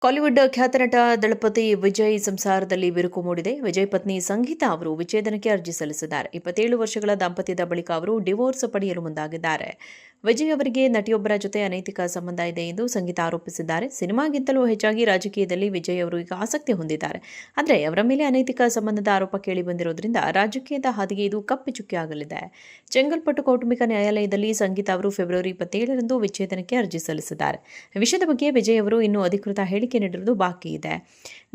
ಕಾಲಿವುಡ್ ಖ್ಯಾತ ನಟ ದಳಪತಿ ವಿಜಯ್ ಸಂಸಾರದಲ್ಲಿ ಬಿರುಕು ಮೂಡಿದೆ. ವಿಜಯ್ ಪತ್ನಿ ಸಂಗೀತಾ ಅವರು ವಿಚ್ಛೇದನಕ್ಕೆ ಅರ್ಜಿ ಸಲ್ಲಿಸಿದ್ದಾರೆ. 27 ವರ್ಷಗಳ ದಾಂಪತ್ಯದ ಬಳಿಕ ಅವರು ಡಿವೋರ್ಸ್ ಪಡೆಯಲು ಮುಂದಾಗಿದ್ದಾರೆ. ವಿಜಯ್ ಅವರಿಗೆ ನಟಿಯೊಬ್ಬರ ಜೊತೆ ಅನೈತಿಕ ಸಂಬಂಧ ಇದೆ ಎಂದು ಸಂಗೀತಾ ಆರೋಪಿಸಿದ್ದಾರೆ. ಸಿನಿಮಾಗಿಂತಲೂ ಹೆಚ್ಚಾಗಿ ರಾಜಕೀಯದಲ್ಲಿ ವಿಜಯ್ ಅವರು ಈಗ ಆಸಕ್ತಿ ಹೊಂದಿದ್ದಾರೆ. ಆದರೆ ಅವರ ಮೇಲೆ ಅನೈತಿಕ ಸಂಬಂಧದ ಆರೋಪ ಕೇಳಿಬಂದಿರುವುದರಿಂದ ರಾಜಕೀಯದ ಹಾದಿಗೆ ಇದು ಕಪ್ಪಿಚುಕ್ಕಿಯಾಗಲಿದೆ. ಚೆಂಗಲ್ಪಟ್ಟು ಕೌಟುಂಬಿಕ ನ್ಯಾಯಾಲಯದಲ್ಲಿ ಸಂಗೀತಾ ಅವರು ಫೆಬ್ರವರಿ 27ರಂದು ವಿಚ್ಛೇದನಕ್ಕೆ ಅರ್ಜಿ ಸಲ್ಲಿಸಿದ್ದಾರೆ. ವಿಷಯದ ಬಗ್ಗೆ ವಿಜಯ್ ಅವರು ಇನ್ನೂ ಅಧಿಕೃತ ಹೇಳಿಕೆ ನೀಡಿರುವುದು ಬಾಕಿ ಇದೆ.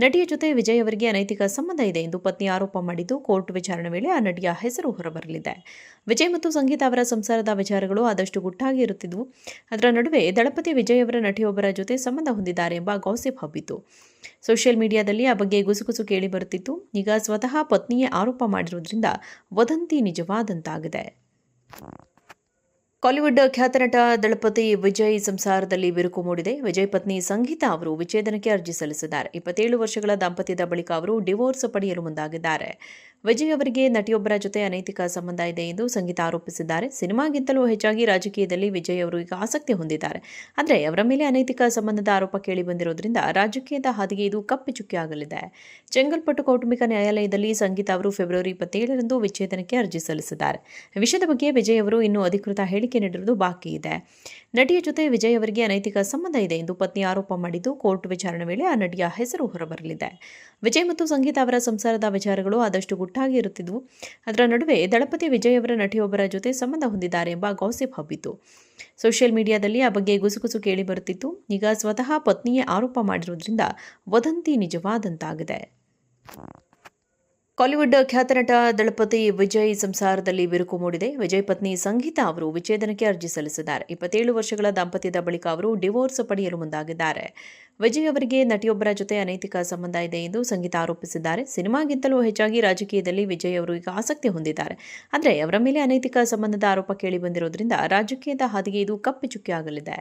ನಟಿಯ ಜೊತೆ ವಿಜಯ್ ಅವರಿಗೆ ಅನೈತಿಕ ಸಂಬಂಧ ಇದೆ ಎಂದು ಪತ್ನಿ ಆರೋಪ ಮಾಡಿದ್ದು, ಕೋರ್ಟ್ ವಿಚಾರಣೆ ವೇಳೆ ಆ ನಟಿಯ ಹೆಸರು ಹೊರಬರಲಿದೆ. ವಿಜಯ್ ಮತ್ತು ಸಂಗೀತಾ ಅವರ ಸಂಸಾರದ ವಿಚಾರಗಳು ಆದಷ್ಟು ಗುಟ್ಟಾಗಿ ಇರುತ್ತಿದ್ದವು. ಅದರ ನಡುವೆ ದಳಪತಿ ವಿಜಯ್ ಅವರ ನಟಿಯೊಬ್ಬರ ಜೊತೆ ಸಂಬಂಧ ಹೊಂದಿದ್ದಾರೆ ಎಂಬ ಗಾಸಿಪ್ ಹಬ್ಬಿತ್ತು. ಸೋಷಿಯಲ್ ಮೀಡಿಯಾದಲ್ಲಿ ಆ ಬಗ್ಗೆ ಗುಸುಗುಸು ಕೇಳಿ ಬರುತ್ತಿತ್ತು. ಈಗ ಸ್ವತಃ ಪತ್ನಿಯೇ ಆರೋಪ ಮಾಡಿರುವುದರಿಂದ ವದಂತಿ ನಿಜವಾದಂತಾಗಿದೆ. ಕಾಲಿವುಡ್ ಖ್ಯಾತ ನಟ ದಳಪತಿ ವಿಜಯ್ ಸಂಸಾರದಲ್ಲಿ ಬಿರುಕು ಮೂಡಿದೆ. ವಿಜಯ್ ಪತ್ನಿ ಸಂಗೀತಾ ಅವರು ವಿಚ್ಛೇದನಕ್ಕೆ ಅರ್ಜಿ ಸಲ್ಲಿಸಿದ್ದಾರೆ. 27 ವರ್ಷಗಳ ದಾಂಪತ್ಯದ ಬಳಿಕ ಅವರು ಡಿವೋರ್ಸ್ ಪಡೆಯಲು ಮುಂದಾಗಿದ್ದಾರೆ. ವಿಜಯ್ ಅವರಿಗೆ ನಟಿಯೊಬ್ಬರ ಜೊತೆ ಅನೈತಿಕ ಸಂಬಂಧ ಇದೆ ಎಂದು ಸಂಗೀತಾ ಆರೋಪಿಸಿದ್ದಾರೆ. ಸಿನಿಮಾಗಿಂತಲೂ ಹೆಚ್ಚಾಗಿ ರಾಜಕೀಯದಲ್ಲಿ ವಿಜಯ್ ಅವರು ಈಗ ಆಸಕ್ತಿ ಹೊಂದಿದ್ದಾರೆ. ಆದರೆ ಅವರ ಮೇಲೆ ಅನೈತಿಕ ಸಂಬಂಧದ ಆರೋಪ ಕೇಳಿಬಂದಿರುವುದರಿಂದ ರಾಜಕೀಯದ ಹಾದಿಗೆ ಇದು ಕಪ್ಪಿಚುಕ್ಕಿಯಾಗಲಿದೆ. ಚೆಂಗಲ್ಪಟ್ಟು ಕೌಟುಂಬಿಕ ನ್ಯಾಯಾಲಯದಲ್ಲಿ ಸಂಗೀತಾ ಅವರು ಫೆಬ್ರವರಿ 27ರಂದು ವಿಚ್ಛೇದನಕ್ಕೆ ಅರ್ಜಿ ಸಲ್ಲಿಸಿದ್ದಾರೆ. ವಿಷಯದ ಬಗ್ಗೆ ವಿಜಯ್ ಅವರು ಇನ್ನೂ ಅಧಿಕೃತ ಹೇಳಿಕೆ ನೀಡಿರುವುದು ಬಾಕಿ ಇದೆ. ನಟಿಯ ಜೊತೆ ವಿಜಯ್ ಅವರಿಗೆ ಅನೈತಿಕ ಸಂಬಂಧ ಇದೆ ಎಂದು ಪತ್ನಿ ಆರೋಪ ಮಾಡಿದ್ದು, ಕೋರ್ಟ್ ವಿಚಾರಣೆ ವೇಳೆ ಆ ನಟಿಯ ಹೆಸರು ಹೊರಬರಲಿದೆ. ವಿಜಯ್ ಮತ್ತು ಸಂಗೀತಾ ಅವರ ಸಂಸಾರದ ವಿಚಾರಗಳು ಆದಷ್ಟು ಗುಟ್ಟಾಗಿ ಇರುತ್ತಿದ್ದವು. ಅದರ ನಡುವೆ ದಳಪತಿ ವಿಜಯ್ ಅವರ ನಟಿಯೊಬ್ಬರ ಜೊತೆ ಸಂಬಂಧ ಹೊಂದಿದ್ದಾರೆ ಎಂಬ ಗಾಸಿಪ್ ಹಬ್ಬಿತ್ತು. ಸೋಷಿಯಲ್ ಮೀಡಿಯಾದಲ್ಲಿ ಆ ಬಗ್ಗೆ ಗುಸುಗುಸು ಕೇಳಿ ಬರುತ್ತಿತ್ತು. ಈಗ ಸ್ವತಃ ಪತ್ನಿಯೇ ಆರೋಪ ಮಾಡಿರುವುದರಿಂದ ವದಂತಿ ನಿಜವಾದಂತಾಗಿದೆ. ಕಾಲಿವುಡ್ ಖ್ಯಾತ ನಟ ದಳಪತಿ ವಿಜಯ್ ಸಂಸಾರದಲ್ಲಿ ಬಿರುಕು ಮೂಡಿದೆ. ವಿಜಯ್ ಪತ್ನಿ ಸಂಗೀತಾ ಅವರು ವಿಚ್ಛೇದನಕ್ಕೆ ಅರ್ಜಿ ಸಲ್ಲಿಸಿದ್ದಾರೆ. 27 ವರ್ಷಗಳ ದಾಂಪತ್ಯದ ಬಳಿಕ ಅವರು ಡಿವೋರ್ಸ್ ಪಡೆಯಲು ಮುಂದಾಗಿದ್ದಾರೆ. ವಿಜಯ್ ಅವರಿಗೆ ನಟಿಯೊಬ್ಬರ ಜೊತೆ ಅನೈತಿಕ ಸಂಬಂಧ ಇದೆ ಎಂದು ಸಂಗೀತಾ ಆರೋಪಿಸಿದ್ದಾರೆ. ಸಿನಿಮಾಗಿಂತಲೂ ಹೆಚ್ಚಾಗಿ ರಾಜಕೀಯದಲ್ಲಿ ವಿಜಯ್ ಅವರು ಈಗ ಆಸಕ್ತಿ ಹೊಂದಿದ್ದಾರೆ. ಆದರೆ ಅವರ ಮೇಲೆ ಅನೈತಿಕ ಸಂಬಂಧದ ಆರೋಪ ಕೇಳಿಬಂದಿರುವುದರಿಂದ ರಾಜಕೀಯದ ಹಾದಿಗೆ ಇದು ಕಪ್ಪಿಚುಕ್ಕಿಯಾಗಲಿದೆ.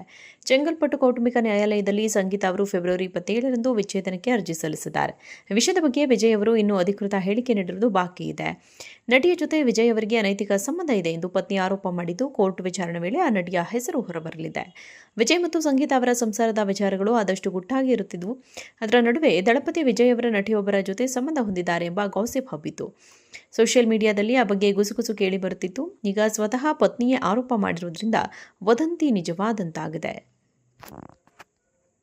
ಚೆಂಗಲ್ಪಟ್ಟು ಕೌಟುಂಬಿಕ ನ್ಯಾಯಾಲಯದಲ್ಲಿ ಸಂಗೀತಾ ಅವರು ಫೆಬ್ರವರಿ 27ರಂದು ವಿಚ್ಛೇದನಕ್ಕೆ ಅರ್ಜಿ ಸಲ್ಲಿಸಿದ್ದಾರೆ. ವಿಷಯದ ಬಗ್ಗೆ ವಿಜಯ್ ಅವರು ಇನ್ನೂ ಅಧಿಕೃತ ಹೇಳಿಕೆ ನೀಡಿರುವುದು ಬಾಕಿ ಇದೆ. ನಟಿಯ ಜೊತೆ ವಿಜಯ್ ಅವರಿಗೆ ಅನೈತಿಕ ಸಂಬಂಧ ಇದೆ ಎಂದು ಪತ್ನಿ ಆರೋಪ ಮಾಡಿದ್ದು, ಕೋರ್ಟ್ ವಿಚಾರಣೆ ವೇಳೆ ಆ ನಟಿಯ ಹೆಸರು ಹೊರಬರಲಿದೆ. ವಿಜಯ್ ಮತ್ತು ಸಂಗೀತಾ ಅವರ ಸಂಸಾರದ ವಿಚಾರಗಳು ಆದಷ್ಟು ಗುಟ್ಟಾಗಿ ಇರುತ್ತಿದ್ದವು. ಅದರ ನಡುವೆ ದಳಪತಿ ವಿಜಯ್ ಅವರ ನಟಿಯೊಬ್ಬರ ಜೊತೆ ಸಂಬಂಧ ಹೊಂದಿದ್ದಾರೆ ಎಂಬ ಗಾಸಿಪ್ ಹಬ್ಬಿತ್ತು. ಸೋಷಿಯಲ್ ಮೀಡಿಯಾದಲ್ಲಿ ಆ ಬಗ್ಗೆ ಗುಸುಗುಸು ಕೇಳಿ ಬರುತ್ತಿತ್ತು. ಈಗ ಸ್ವತಃ ಪತ್ನಿಯೇ ಆರೋಪ ಮಾಡಿರುವುದರಿಂದ ವದಂತಿ ನಿಜವಾದಂತಾಗಿದೆ.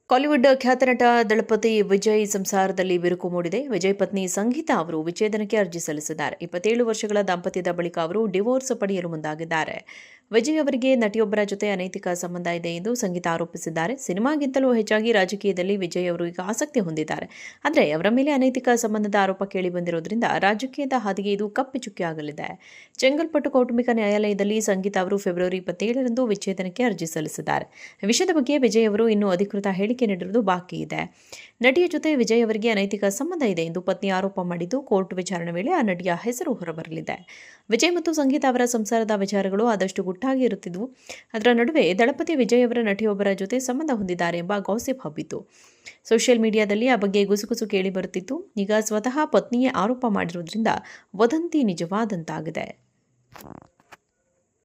ಕಾಲಿವುಡ್ ಖ್ಯಾತ ನಟ ದಳಪತಿ ವಿಜಯ್ ಸಂಸಾರದಲ್ಲಿ ಬಿರುಕು ಮೂಡಿದೆ. ವಿಜಯ್ ಪತ್ನಿ ಸಂಗೀತಾ ಅವರು ವಿಚ್ಛೇದನಕ್ಕೆ ಅರ್ಜಿ ಸಲ್ಲಿಸಿದ್ದಾರೆ. 27 ವರ್ಷಗಳ ದಾಂಪತ್ಯದ ಬಳಿಕ ಅವರು ಡಿವೋರ್ಸ್ ಪಡೆಯಲು ಮುಂದಾಗಿದ್ದಾರೆ. ವಿಜಯ್ ಅವರಿಗೆ ನಟಿಯೊಬ್ಬರ ಜೊತೆ ಅನೈತಿಕ ಸಂಬಂಧ ಇದೆ ಎಂದು ಸಂಗೀತಾ ಆರೋಪಿಸಿದ್ದಾರೆ. ಸಿನಿಮಾಗಿಂತಲೂ ಹೆಚ್ಚಾಗಿ ರಾಜಕೀಯದಲ್ಲಿ ವಿಜಯ್ ಅವರು ಈಗ ಆಸಕ್ತಿ ಹೊಂದಿದ್ದಾರೆ. ಆದರೆ ಅವರ ಮೇಲೆ ಅನೈತಿಕ ಸಂಬಂಧದ ಆರೋಪ ಕೇಳಿಬಂದಿರುವುದರಿಂದ ರಾಜಕೀಯದ ಹಾದಿಗೆ ಇದು ಕಪ್ಪಿಚುಕ್ಕಿಯಾಗಲಿದೆ. ಚೆಂಗಲ್ಪಟ್ಟು ಕೌಟುಂಬಿಕ ನ್ಯಾಯಾಲಯದಲ್ಲಿ ಸಂಗೀತಾ ಅವರು ಫೆಬ್ರವರಿ 27ರಂದು ವಿಚ್ಛೇದನಕ್ಕೆ ಅರ್ಜಿ ಸಲ್ಲಿಸಿದ್ದಾರೆ. ವಿಷಯದ ಬಗ್ಗೆ ವಿಜಯ್ ಅವರು ಇನ್ನೂ ಅಧಿಕೃತ ಹೇಳಿಕೆ ನೀಡಿರುವುದು ಬಾಕಿ ಇದೆ. ನಟಿಯ ಜೊತೆ ವಿಜಯ್ ಅವರಿಗೆ ಅನೈತಿಕ ಸಂಬಂಧ ಇದೆ ಎಂದು ಪತ್ನಿ ಆರೋಪ ಮಾಡಿದ್ದು, ಕೋರ್ಟ್ ವಿಚಾರಣೆ ವೇಳೆ ಆ ನಟಿಯ ಹೆಸರು ಹೊರಬರಲಿದೆ. ವಿಜಯ್ ಮತ್ತು ಸಂಗೀತಾ ಅವರ ಸಂಸಾರದ ವಿಚಾರಗಳು ಆದಷ್ಟು ಗುಟ್ಟಾಗಿ ಇರುತ್ತಿದ್ದವು. ಅದರ ನಡುವೆ ದಳಪತಿ ವಿಜಯ್ ಅವರ ನಟಿಯೊಬ್ಬರ ಜೊತೆ ಸಂಬಂಧ ಹೊಂದಿದ್ದಾರೆ ಎಂಬ ಗಾಸಿಪ್ ಹಬ್ಬಿತ್ತು. ಸೋಷಿಯಲ್ ಮೀಡಿಯಾದಲ್ಲಿ ಆ ಬಗ್ಗೆ ಗುಸುಗುಸು ಕೇಳಿ ಬರುತ್ತಿತ್ತು. ಈಗ ಸ್ವತಃ ಪತ್ನಿಯೇ ಆರೋಪ ಮಾಡಿರುವುದರಿಂದ ವದಂತಿ ನಿಜವಾದಂತಾಗಿದೆ.